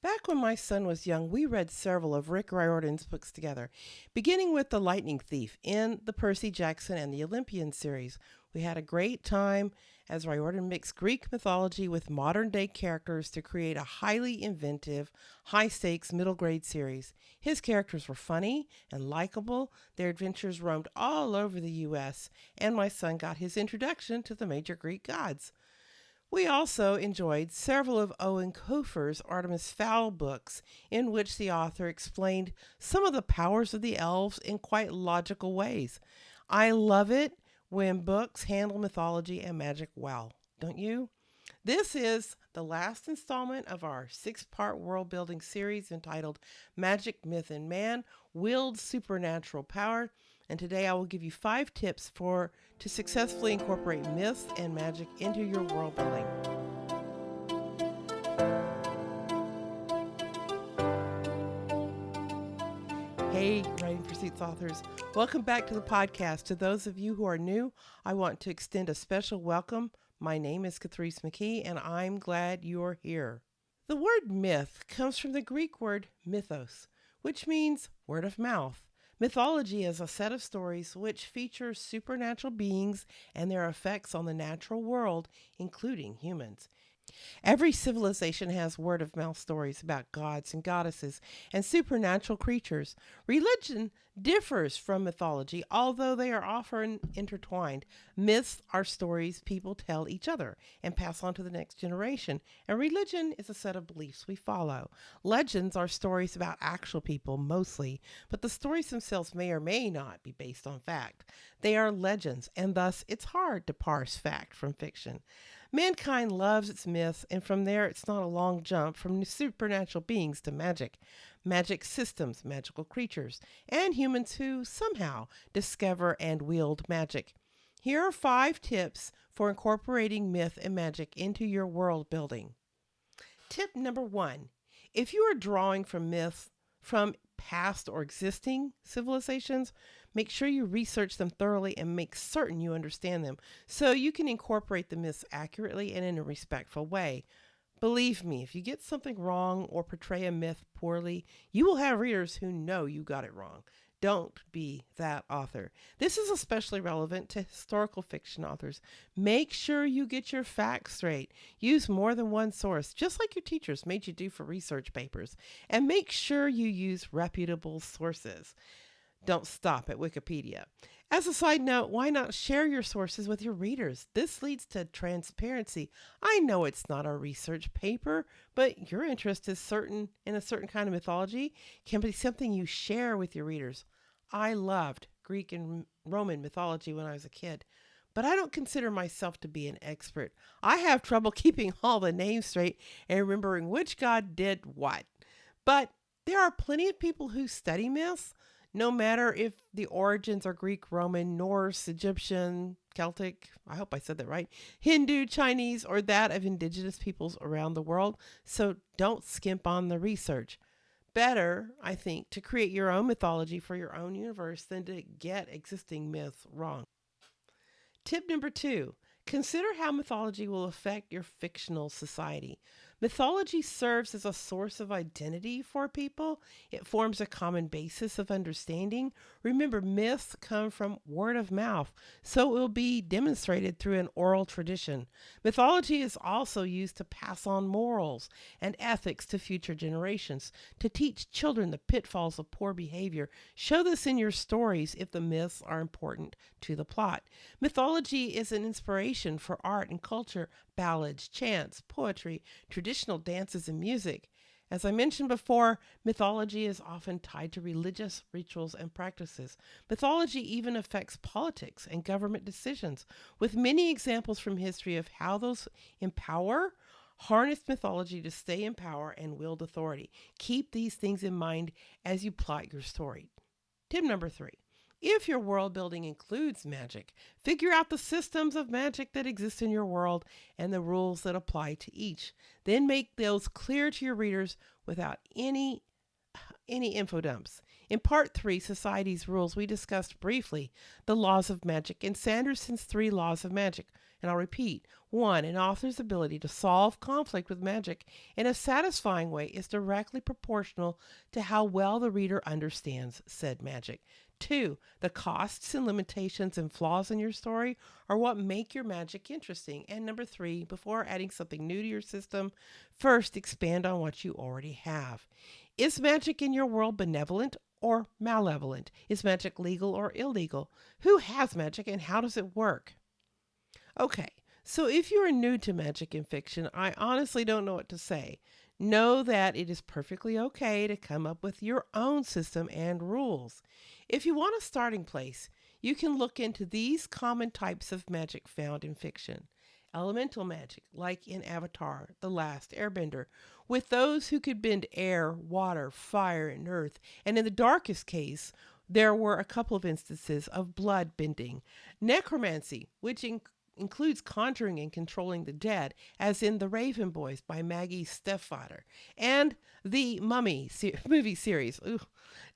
Back when my son was young, we read several of Rick Riordan's books together, beginning with The Lightning Thief in the Percy Jackson and the Olympian series. We had a great time as Riordan mixed Greek mythology with modern day characters to create a highly inventive, high stakes middle grade series. His characters were funny and likable, their adventures roamed all over the U.S., and my son got his introduction to the major Greek gods. We also enjoyed several of Owen Kofer's Artemis Fowl books, in which the author explained some of the powers of the elves in quite logical ways. I love it when books handle mythology and magic well, don't you? This is the last installment of our six-part world building series entitled Magic, Myth, and Man, Wield Supernatural Power. And today I will give you 5 tips to successfully incorporate myths and magic into your world building. Hey, Writing Pursuits authors. Welcome back to the podcast. To those of you who are new, I want to extend a special welcome. My name is Kathrese McKee, and I'm glad you're here. The word myth comes from the Greek word mythos, which means word of mouth. Mythology is a set of stories which features supernatural beings and their effects on the natural world, including humans. Every civilization has word of mouth stories about gods and goddesses and supernatural creatures. Religion differs from mythology, although they are often intertwined. Myths are stories people tell each other and pass on to the next generation, and religion is a set of beliefs we follow. Legends are stories about actual people mostly, but the stories themselves may or may not be based on fact. They are legends, and thus it's hard to parse fact from fiction. Mankind loves its myths, and from there it's not a long jump from supernatural beings to magic. Magic systems, magical creatures, and humans who somehow discover and wield magic. Here are 5 tips for incorporating myth and magic into your world building. Tip number 1. If you are drawing from myths from past or existing civilizations, make sure you research them thoroughly and make certain you understand them so you can incorporate the myths accurately and in a respectful way. Believe me, if you get something wrong or portray a myth poorly, you will have readers who know you got it wrong. Don't be that author. This is especially relevant to historical fiction authors. Make sure you get your facts straight. Use more than one source, just like your teachers made you do for research papers. And make sure you use reputable sources. Don't stop at Wikipedia. As a side note, why not share your sources with your readers? This leads to transparency. I know it's not a research paper, but your interest is in a certain kind of mythology can be something you share with your readers. I loved Greek and Roman mythology when I was a kid, but I don't consider myself to be an expert. I have trouble keeping all the names straight and remembering which god did what. But there are plenty of people who study myths, no matter if the origins are Greek, Roman, Norse, Egyptian, Celtic, I hope I said that right, Hindu, Chinese, or that of indigenous peoples around the world. So don't skimp on the research. Better, I think, to create your own mythology for your own universe than to get existing myths wrong. Tip number 2. Consider how mythology will affect your fictional society. Mythology serves as a source of identity for people. It forms a common basis of understanding. Remember, myths come from word of mouth, so it will be demonstrated through an oral tradition. Mythology is also used to pass on morals and ethics to future generations, to teach children the pitfalls of poor behavior. Show this in your stories if the myths are important to the plot. Mythology is an inspiration for art and culture, ballads, chants, poetry, traditional dances, and music. As I mentioned before, mythology is often tied to religious rituals and practices. Mythology even affects politics and government decisions, with many examples from history of how those in power harness mythology to stay in power and wield authority. Keep these things in mind as you plot your story. Tip number 3. If your world building includes magic, figure out the systems of magic that exist in your world and the rules that apply to each. Then make those clear to your readers without any info dumps. In part 3, Society's Rules, we discussed briefly the laws of magic and Sanderson's 3 laws of magic. And I'll repeat. 1. An author's ability to solve conflict with magic in a satisfying way is directly proportional to how well the reader understands said magic. 2. The costs and limitations and flaws in your story are what make your magic interesting. And number 3, before adding something new to your system, first expand on what you already have. Is magic in your world benevolent or malevolent? Is magic legal or illegal? Who has magic and how does it work? Okay, so if you are new to magic in fiction, I honestly don't know what to say. Know that it is perfectly okay to come up with your own system and rules. If you want a starting place, you can look into these common types of magic found in fiction. Elemental magic, like in Avatar, The Last Airbender, with those who could bend air, water, fire, and earth. And in the darkest case, there were a couple of instances of blood bending. Necromancy, which includes conjuring and controlling the dead, as in The Raven Boys by Maggie's stepfather, and the Mummy movie series.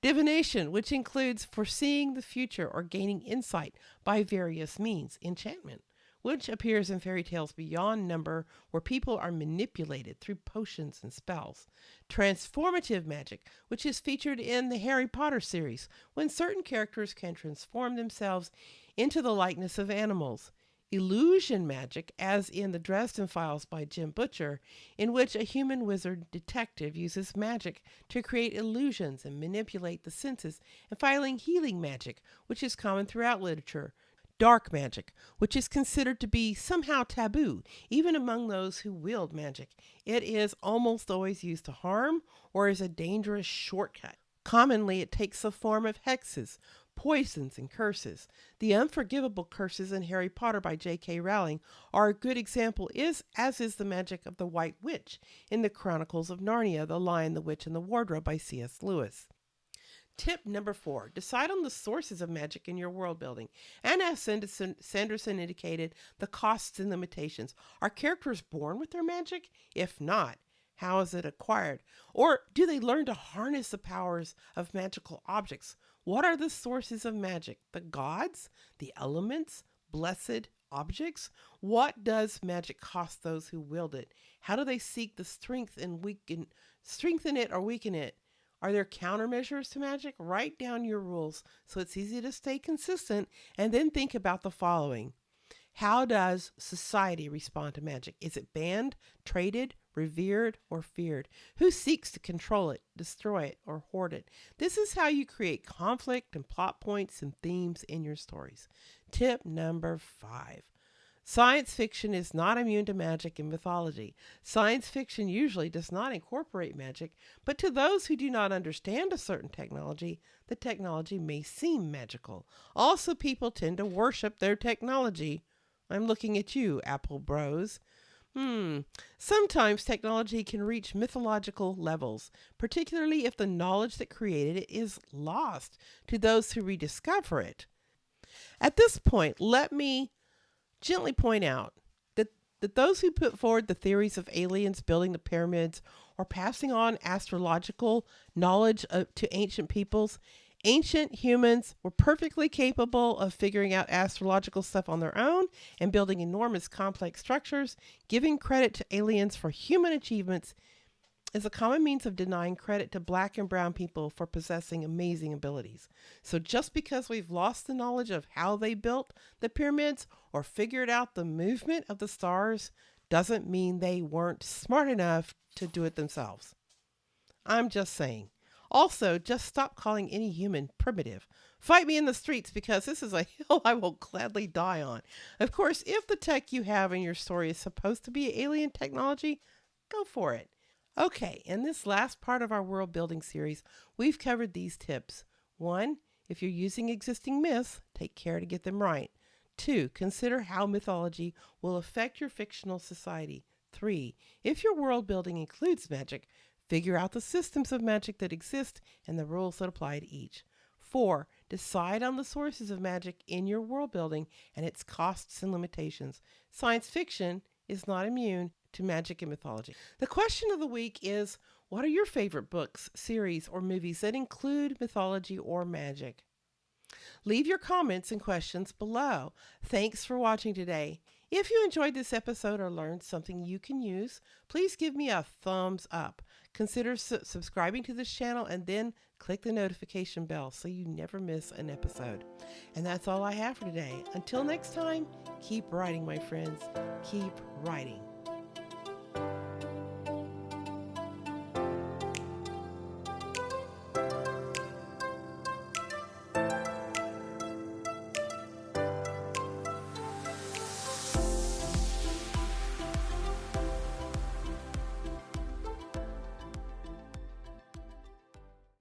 Divination, which includes foreseeing the future or gaining insight by various means. Enchantment, which appears in fairy tales beyond number, where people are manipulated through potions and spells. Transformative magic, which is featured in the Harry Potter series, when certain characters can transform themselves into the likeness of animals. Illusion magic, as in the Dresden Files by Jim Butcher, in which a human wizard detective uses magic to create illusions and manipulate the senses. And finally, healing magic, which is common throughout literature. Dark magic, which is considered to be somehow taboo, even among those who wield magic. It is almost always used to harm or is a dangerous shortcut. Commonly, it takes the form of hexes, poisons, and curses. The unforgivable curses in Harry Potter by J.K. Rowling are a good example, as is the magic of the White Witch in the Chronicles of Narnia, The Lion, the Witch, and the Wardrobe by C.S. Lewis. Tip number 4, decide on the sources of magic in your world building. And as Sanderson indicated, the costs and limitations. Are characters born with their magic? If not, how is it acquired? Or do they learn to harness the powers of magical objects? What are the sources of magic? The gods? The elements? Blessed objects? What does magic cost those who wield it? How do they seek the strengthen it or weaken it? Are there countermeasures to magic? Write down your rules so it's easy to stay consistent, and then think about the following. How does society respond to magic? Is it banned, traded, revered, or feared? Who seeks to control it, destroy it, or hoard it? This is how you create conflict and plot points and themes in your stories. Tip number 5. Science fiction is not immune to magic and mythology. Science fiction usually does not incorporate magic, but to those who do not understand a certain technology, the technology may seem magical. Also, people tend to worship their technology. I'm looking at you, Apple Bros. Sometimes technology can reach mythological levels, particularly if the knowledge that created it is lost to those who rediscover it. At this point, let me gently point out that those who put forward the theories of aliens building the pyramids or passing on astrological knowledge to ancient peoples, ancient humans were perfectly capable of figuring out astrological stuff on their own and building enormous complex structures. Giving credit to aliens for human achievements is a common means of denying credit to black and brown people for possessing amazing abilities. So just because we've lost the knowledge of how they built the pyramids or figured out the movement of the stars doesn't mean they weren't smart enough to do it themselves. I'm just saying. Also, just stop calling any human primitive. Fight me in the streets because this is a hill I will gladly die on. Of course, if the tech you have in your story is supposed to be alien technology, go for it. Okay, in this last part of our world building series, we've covered these tips. 1, if you're using existing myths, take care to get them right. 2, consider how mythology will affect your fictional society. 3, if your world building includes magic, figure out the systems of magic that exist and the rules that apply to each. 4, decide on the sources of magic in your world building and its costs and limitations. Science fiction is not immune to magic and mythology. The question of the week is, what are your favorite books, series, or movies that include mythology or magic? Leave your comments and questions below. Thanks for watching today. If you enjoyed this episode or learned something you can use, please give me a thumbs up. Consider subscribing to this channel and then click the notification bell so you never miss an episode. And that's all I have for today. Until next time, keep writing, my friends. Keep writing.